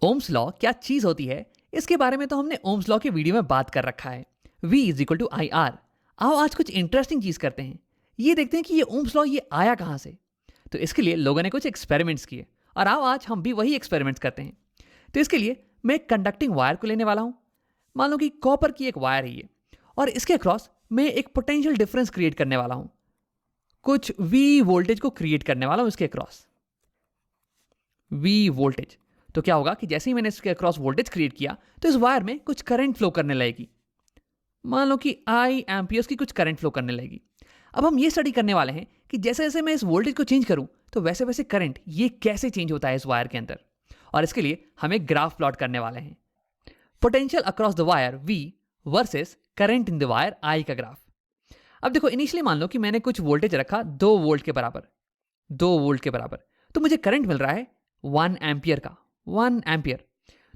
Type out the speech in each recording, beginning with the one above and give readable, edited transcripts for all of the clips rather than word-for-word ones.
Ohm's law क्या चीज होती है, इसके बारे में तो हमने ओम्स लॉ के वीडियो में बात कर रखा है। V is equal to I R. आओ आज कुछ इंटरेस्टिंग चीज करते हैं। ये देखते हैं कि ये ओम्स लॉ ये आया कहाँ से। तो इसके लिए लोगों ने कुछ एक्सपेरिमेंट्स किए और आओ आज हम भी वही एक्सपेरिमेंट्स करते हैं। तो इसके लिए मैं एक कंडक्टिंग वायर को लेने वाला हूँ। मान लो कि कॉपर की एक वायर है ये, और इसके अक्रॉस मैं एक पोटेंशियल डिफरेंस क्रिएट करने वाला हूँ। कुछ V वोल्टेज को क्रिएट करने वाला हूँ इसके अक्रॉस, V वोल्टेज। तो क्या होगा कि जैसे ही मैंने इसके अक्रॉस वोल्टेज क्रिएट किया तो इस वायर में कुछ करंट फ्लो करने लगेगी। मान लो कि आई एम्पियर्स की कुछ करंट फ्लो करने लगेगी। अब हम ये स्टडी करने वाले हैं कि जैसे जैसे मैं इस वोल्टेज को चेंज करूं तो वैसे वैसे करंट ये कैसे चेंज होता है इस वायर के अंदर। और इसके लिए हम एक ग्राफ प्लॉट करने वाले हैं, potential across the wire V versus current in the wire I का ग्राफ। अब देखो, इनिशियली मान लो कि मैंने कुछ वोल्टेज रखा 2 वोल्ट के बराबर, 2 वोल्ट के बराबर, तो मुझे करंट मिल रहा है 1 एम्पियर का, 1 एम्पियर।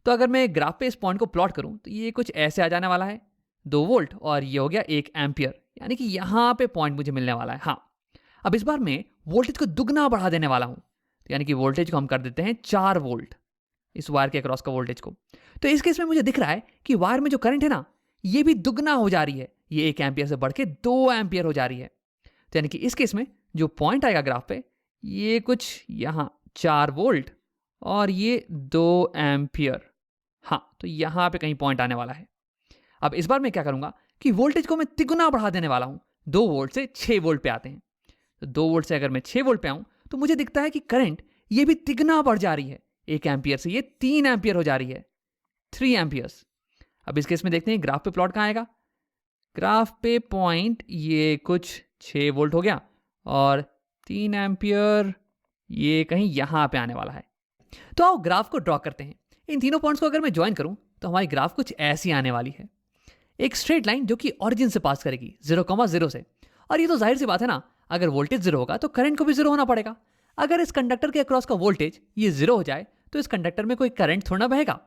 तो अगर मैं ग्राफ पे इस पॉइंट को प्लॉट करूं तो ये कुछ ऐसे आ जाने वाला है, 2 वोल्ट और ये हो गया 1 एम्पियर, यानी कि यहां पे पॉइंट मुझे मिलने वाला है। हाँ, अब इस बार मैं वोल्टेज को दुगना बढ़ा देने वाला हूं, तो यानी कि वोल्टेज को हम कर देते हैं 4 वोल्ट, इस वायर के अक्रॉस का वोल्टेज को। तो इस केस में मुझे दिख रहा है कि वायर में जो करंट है ना, ये भी दुगना हो जा रही है, ये 1 एम्पियर से बढ़ के 2 एम्पियर हो जा रही है। तो यानी कि इस केस में जो पॉइंट आएगा ग्राफ पे, ये कुछ यहां 4 वोल्ट और ये 2 एम्पियर। हाँ, तो यहां पे कहीं पॉइंट आने वाला है। अब इस बार मैं क्या करूंगा कि वोल्टेज को मैं तिगुना बढ़ा देने वाला हूं, 2 वोल्ट से 6 वोल्ट पे आते हैं। तो 2 वोल्ट से अगर मैं 6 वोल्ट पे आऊं तो मुझे दिखता है कि करंट ये भी तिगुना बढ़ जा रही है, 1 एम्पियर से ये 3 एम्पियर हो जा रही है, 3 एम्पियर्स। अब इस केस में देखते हैं ग्राफ पे प्लॉट कहाँ आएगा। ग्राफ पे पॉइंट ये कुछ 6 वोल्ट हो गया और 3 एम्पियर ये कहीं यहां पे आने वाला है। तो आओ ग्राफ को ड्रॉ करते हैं। इन तीनों पॉइंट्स को अगर मैं ज्वाइन करूं तो हमारी ग्राफ कुछ ऐसी आने वाली है, एक स्ट्रेट लाइन जो कि ओरिजिन से पास करेगी 0,0 से। और ये तो जाहिर सी बात है ना, अगर वोल्टेज 0 होगा तो करंट को भी 0 होना पड़ेगा। अगर इस कंडक्टर के अक्रॉस का वोल्टेज ये 0 हो जाए तो इस कंडक्टर में कोई करंट थोड़ा ना बहेगा।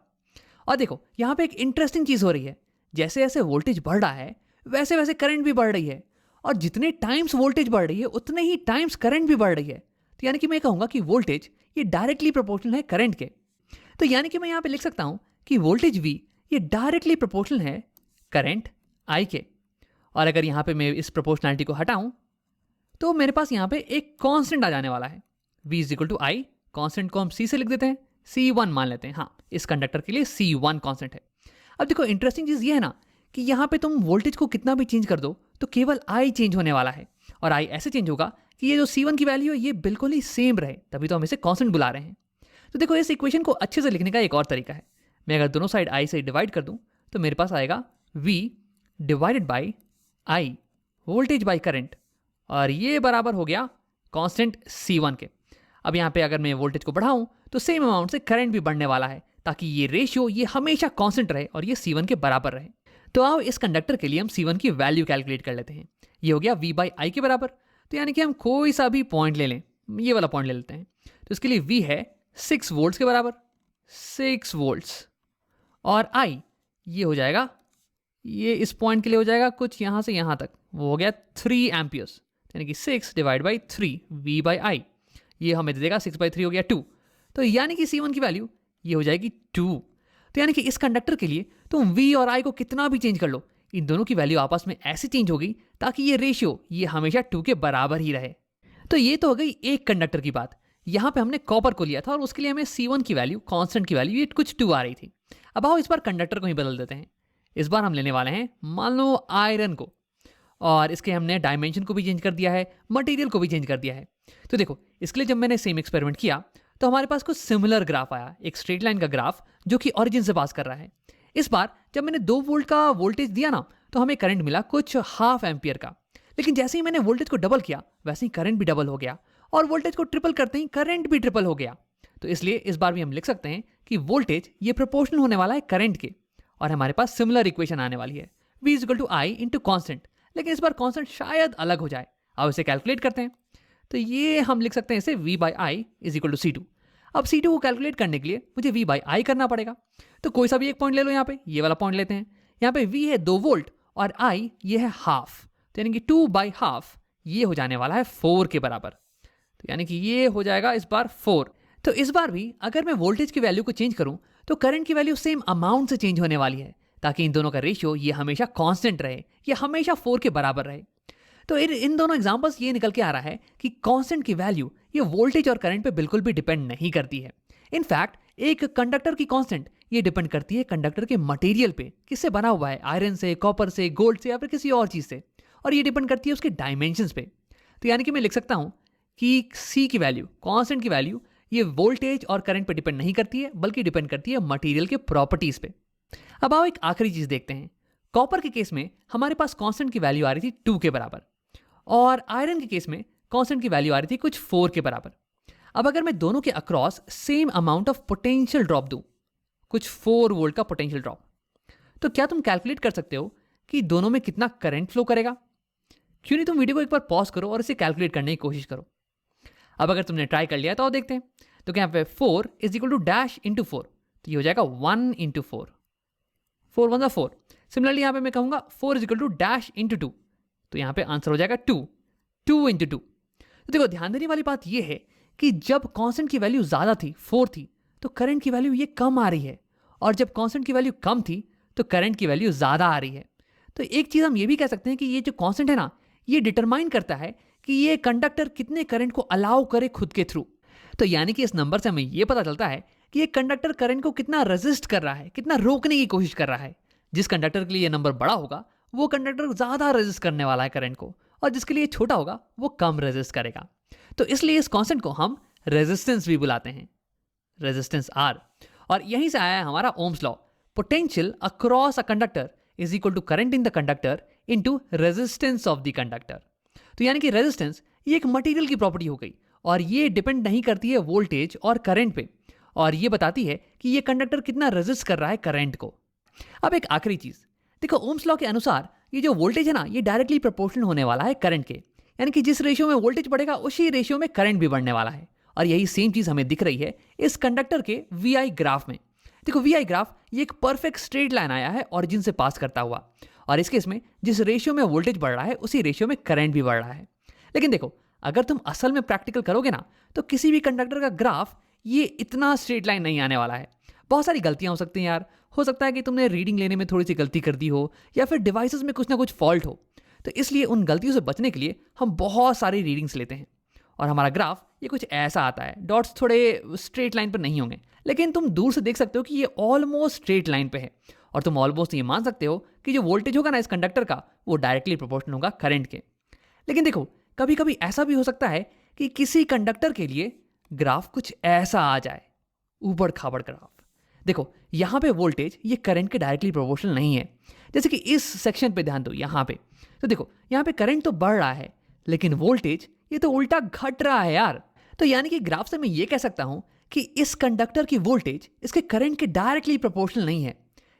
और देखो, यहाँ पे एक इंटरेस्टिंग चीज हो रही है, जैसे जैसे वोल्टेज बढ़ रहा है वैसे वैसे करंट भी बढ़ रही है, और जितने टाइम्स वोल्टेज बढ़ रही है उतने ही टाइम्स करंट भी बढ़ रही है। तो यानी कि मैं कहूंगा कि वोल्टेज ये डायरेक्टली प्रोपोर्शनल है करंट के। तो यानी कि मैं यहाँ पे लिख सकता हूं कि वोल्टेज V ये डायरेक्टली प्रोपोर्शनल है करंट I के। और अगर यहाँ पे मैं इस प्रोपोर्शनैलिटी को हटाऊं तो मेरे पास यहाँ पे एक कांस्टेंट आ जाने वाला है, V is equal to I। Constant को हम C से लिख देते हैं, C1 मान लेते हैं। हाँ, इस कंडक्टर के लिए C1 कांस्टेंट है। अब देखो, इंटरेस्टिंग चीज ये है ना कि यहाँ पे तुम वोल्टेज को कितना भी चेंज कर दो तो केवल I चेंज होने वाला है, और I ऐसे चेंज होगा कि ये जो C1 की वैल्यू है ये बिल्कुल ही सेम रहे, तभी तो हम इसे कांस्टेंट बुला रहे हैं। तो देखो, इस इक्वेशन को अच्छे से लिखने का एक और तरीका है। मैं अगर दोनों साइड I से डिवाइड कर दूं तो मेरे पास आएगा V divided by I voltage by current, और ये बराबर हो गया कांस्टेंट C1 के। अब यहाँ पे अगर मैं वोल्टेज को बढ़ाऊं तो सेम अमाउंट से करंट भी बढ़ने वाला है, ताकि ये रेशियो ये हमेशा कांस्टेंट रहे और ये C1 के बराबर रहे। तो आओ इस कंडक्टर के लिए हम C1 की वैल्यू कैलकुलेट कर लेते हैं। ये हो गया V बाई I के बराबर। तो यानी कि हम कोई सा भी पॉइंट ले लें, ये वाला पॉइंट ले लेते हैं। तो इसके लिए V है 6 वोल्ट्स के बराबर, 6 वोल्ट्स, और I ये हो जाएगा, ये इस पॉइंट के लिए हो जाएगा कुछ यहाँ से यहाँ तक, वो हो गया 3 एम्पियर्स, यानी कि 6 divide by 3 V by I, ये हमें दे देगा 6 बाई 3 हो गया 2। तो यानी कि C1 की वैल्यू ये हो जाएगी 2। तो यानी कि इस कंडक्टर के लिए तुम V और I को कितना भी चेंज कर लो, इन दोनों की वैल्यू आपस में ऐसे चेंज होगी ताकि ये रेशियो ये हमेशा 2 के बराबर ही रहे। तो ये तो हो गई एक कंडक्टर की बात। यहाँ पे हमने कॉपर को लिया था और उसके लिए हमें C1 की वैल्यू, कांस्टेंट की वैल्यू ये कुछ 2 आ रही थी। अब आओ इस बार कंडक्टर को ही बदल देते हैं। इस बार हम लेने वाले हैं मान लो आयरन को, और इसके हमने डायमेंशन को भी चेंज कर दिया है, मटेरियल को भी चेंज कर दिया है। तो देखो, इसके लिए जब मैंने सेम एक्सपेरिमेंट किया तो हमारे पास कुछ सिमिलर ग्राफ आया, एक स्ट्रेट लाइन का ग्राफ जो कि ओरिजिन से पास कर रहा है। इस बार जब मैंने 2 वोल्ट का वोल्टेज दिया ना तो हमें करंट मिला कुछ 1/2 एम्पियर का, लेकिन जैसे ही मैंने वोल्टेज को डबल किया वैसे ही करंट भी डबल हो गया, और वोल्टेज को ट्रिपल करते ही करंट भी ट्रिपल हो गया। तो इसलिए इस बार भी हम लिख सकते हैं कि वोल्टेज ये प्रोपोर्शनल होने वाला है करंट के, और हमारे पास सिमिलर इक्वेशन आने वाली है, V is equal to I into constant. लेकिन इस बार कॉन्स्टेंट शायद अलग हो जाए, अब इसे कैलकुलेट करते हैं। तो ये हम लिख सकते हैं इसे V by I is equal to C2। अब C2 को कैलकुलेट करने के लिए मुझे V बाई I करना पड़ेगा। तो कोई सा भी एक पॉइंट ले लो, यहाँ पे ये वाला पॉइंट लेते हैं। यहाँ पे V है 2 वोल्ट और I ये है हाफ, तो यानी कि 2 बाई हाफ ये हो जाने वाला है 4 के बराबर। तो यानी कि ये हो जाएगा इस बार 4। तो इस बार भी अगर मैं वोल्टेज की वैल्यू को चेंज करूं तो करंट की वैल्यू सेम अमाउंट से चेंज होने वाली है, ताकि इन दोनों का रेशियो ये हमेशा कांस्टेंट रहे, ये हमेशा 4 के बराबर रहे। तो इन दोनों एग्जांपल्स ये निकल के आ रहा है कि कांस्टेंट की वैल्यू ये वोल्टेज और करंट पे बिल्कुल भी डिपेंड नहीं करती है। इनफैक्ट एक कंडक्टर की कांस्टेंट ये डिपेंड करती है कंडक्टर के मटेरियल पे, किससे बना हुआ है, आयरन से, कॉपर से, गोल्ड से या फिर किसी और चीज से, और ये डिपेंड करती है उसके डायमेंशंस पे। तो यानी कि मैं लिख सकता हूं कि सी की वैल्यू, कांस्टेंट की वैल्यू ये वोल्टेज और करंट पे डिपेंड नहीं करती है, बल्कि डिपेंड करती है मटेरियल के प्रॉपर्टीज पे। अब आओ एक आखिरी चीज देखते हैं। कॉपर के केस में हमारे पास कांस्टेंट की वैल्यू आ रही थी 2 के बराबर, और आयरन के केस में कांस्टेंट की वैल्यू आ रही थी कुछ 4 के बराबर। अब अगर मैं दोनों के across same amount of potential drop दूं, कुछ 4 वोल्ट का पोटेंशियल ड्रॉप, तो क्या तुम कैलकुलेट कर सकते हो कि दोनों में कितना करंट फ्लो करेगा? क्यों नहीं तुम वीडियो को एक बार पॉज करो और इसे कैलकुलेट करने की कोशिश करो। अब अगर तुमने ट्राई कर लिया तो आओ देखते हैं। तो क्या यहाँ पे 4 is equal to dash into 4, तो ये हो जाएगा 1 इंटू 4, 4 1 4। सिमिलरली यहाँ पे मैं कहूँगा 4 is equal to dash into 2, तो यहाँ पे आंसर हो जाएगा 2 इंटू 2। तो देखो ध्यान देने वाली बात ये है कि जब कांस्टेंट की वैल्यू ज़्यादा थी, 4 थी, तो करंट की वैल्यू ये कम आ रही है, और जब कांस्टेंट की वैल्यू कम थी तो करंट की वैल्यू ज़्यादा आ रही है। तो एक चीज़ हम ये भी कह सकते हैं कि ये जो कांस्टेंट है ना, ये डिटरमाइन करता है कि ये कंडक्टर कितने करंट को अलाउ करे खुद के थ्रू। तो यानी कि इस नंबर से हमें ये पता चलता है कि ये कंडक्टर करंट को कितना रेजिस्ट कर रहा है, कितना रोकने की कोशिश कर रहा है। जिस कंडक्टर के लिए ये नंबर बड़ा होगा वो कंडक्टर ज़्यादा रेजिस्ट करने वाला है करंट को, और जिसके लिए छोटा होगा वो कम रेजिस्ट करेगा। तो इसलिए इस कांस्टेंट को हम रेजिस्टेंस भी बुलाते हैं, रेजिस्टेंस आर। और यहीं से आया है हमारा Ohm's law, potential across a conductor is equal to current in the conductor into resistance of the conductor. तो यानी कि रेजिस्टेंस ये एक मटेरियल की प्रॉपर्टी हो गई, और ये डिपेंड नहीं करती है वोल्टेज और करंट पे, और ये बताती है कि ये कंडक्टर कितना रेजिस्ट कर रहा है करंट को। अब एक आखिरी चीज देखो, ओम्स लॉ के अनुसार ये जो वोल्टेज है ना, ये डायरेक्टली प्रोपोर्शनल होने वाला है करंट के, यानी कि जिस रेशियो में वोल्टेज बढ़ेगा उसी रेशियो में करंट भी बढ़ने वाला है। और यही सेम चीज हमें दिख रही है इस कंडक्टर के वी ग्राफ में। देखो वी ग्राफ ये एक परफेक्ट स्ट्रेट लाइन आया है ओरिजिन से पास करता हुआ, और इस केस में जिस रेशियो में वोल्टेज बढ़ रहा है उसी रेशियो में करंट भी बढ़ रहा है। लेकिन देखो अगर तुम असल में प्रैक्टिकल करोगे ना, तो किसी भी कंडक्टर का ग्राफ ये इतना स्ट्रेट लाइन नहीं आने वाला है। बहुत सारी गलतियां हो सकती हैं यार, हो सकता है कि तुमने रीडिंग लेने में थोड़ी सी गलती कर दी हो, या फिर डिवाइसेस में कुछ ना कुछ फॉल्ट हो। तो इसलिए उन गलतियों से बचने के लिए हम बहुत सारी रीडिंग्स लेते हैं, और हमारा ग्राफ ये कुछ ऐसा आता है। डॉट्स थोड़े स्ट्रेट लाइन पर नहीं होंगे, लेकिन तुम दूर से देख सकते हो कि ये ऑलमोस्ट स्ट्रेट लाइन पे है, और तुम ऑलमोस्ट ये मान सकते हो कि जो वोल्टेज होगा ना इस कंडक्टर का, वो डायरेक्टली प्रोपोर्शनल होगा करंट के। लेकिन देखो कभी कभी ऐसा भी हो सकता है कि किसी कंडक्टर के लिए ग्राफ कुछ ऐसा आ जाए, ऊबड़ खाबड़ ग्राफ। देखो यहाँ पे वोल्टेज ये करंट के डायरेक्टली प्रोपोर्शनल नहीं है। जैसे कि इस सेक्शन पे ध्यान दो, यहाँ पे तो देखो यहाँ पे करंट तो बढ़ रहा है, लेकिन वोल्टेज ये तो उल्टा घट रहा है यार। तो यानी कि ग्राफ से मैं ये कह सकता हूं कि इस कंडक्टर की वोल्टेज इसके करंट के डायरेक्टली प्रोपोर्शनल नहीं है।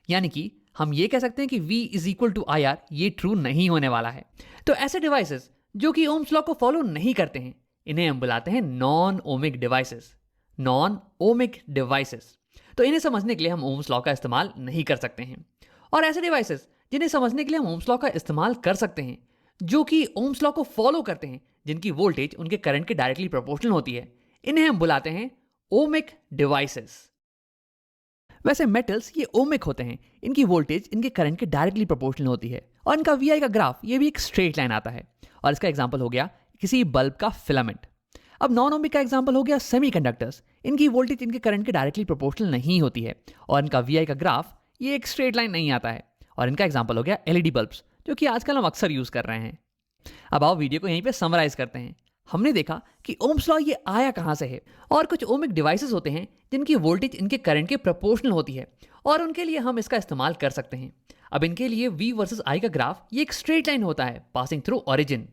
यानी कि हम ये कह सकते हैं कि V is equal to I R ये ट्रू नहीं होने वाला है। तो ऐसे डिवाइसेस जो कि ओम्स लॉ को फॉलो नहीं करते हैं, इन्हें हम बुलाते हैं non ohmic devices. Non ohmic devices, तो इन्हें समझने के लिए हम ओम्स लॉ का इस्तेमाल नहीं कर सकते हैं। और ऐसे डिवाइसेस जिन्हें समझने के लिए हम ओम्स लॉ का इस्तेमाल कर सकते हैं, जो कि ओम्स लॉ को फॉलो करते हैं, जिनकी वोल्टेज उनके करंट के डायरेक्टली प्रोपोर्शनल होती है, इन्हें हम बुलाते हैं ओमिक डिवाइसेस। वैसे मेटल्स ये ओमिक होते हैं, इनकी वोल्टेज इनके करंट के डायरेक्टली प्रोपोर्शनल होती है, और इनका वी का ग्राफ ये भी एक स्ट्रेट लाइन आता है। और इसका एग्जांपल हो गया किसी बल्ब का फिलामेंट। अब नॉन ओमिक का एग्जांपल हो गया सेमीकंडक्टर्स। इनकी वोल्टेज इनके करंट के डायरेक्टली प्रोपोर्शनल नहीं होती है, और इनका वी का ग्राफ ये एक स्ट्रेट लाइन नहीं आता है। और इनका एग्जांपल हो गया एलईडी बल्ब्स, जो कि आजकल हम अक्सर यूज कर रहे हैं। अब आओ वीडियो को यहीं पे समराइज करते हैं। हमने देखा कि ओम्स लॉ ये आया कहां से है, और कुछ ओमिक डिवाइसेस होते हैं जिनकी वोल्टेज इनके करंट के प्रोपोर्शनल होती है, और उनके लिए हम इसका इस्तेमाल कर सकते हैं। अब इनके लिए V वर्सेस I का ग्राफ ये एक स्ट्रेट लाइन होता है पासिंग थ्रू ओरिजिन,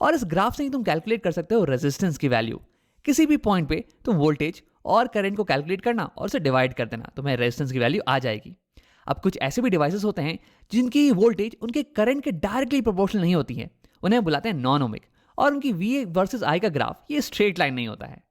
और इस ग्राफ से ही तुम कैलकुलेट कर सकते हो रेजिस्टेंस की वैल्यू। किसी भी पॉइंट पे तुम वोल्टेज और करंट को कैलकुलेट करना और उसे डिवाइड कर देना, तुम्हें रेजिस्टेंस की वैल्यू आ जाएगी। अब कुछ ऐसे भी डिवाइसेस होते हैं जिनकी वोल्टेज उनके करंट के डायरेक्टली प्रोपोर्शनल नहीं होती है, उन्हें बुलाते हैं नॉन ओमिक, और उनकी V वर्सेस I का ग्राफ ये स्ट्रेट लाइन नहीं होता है।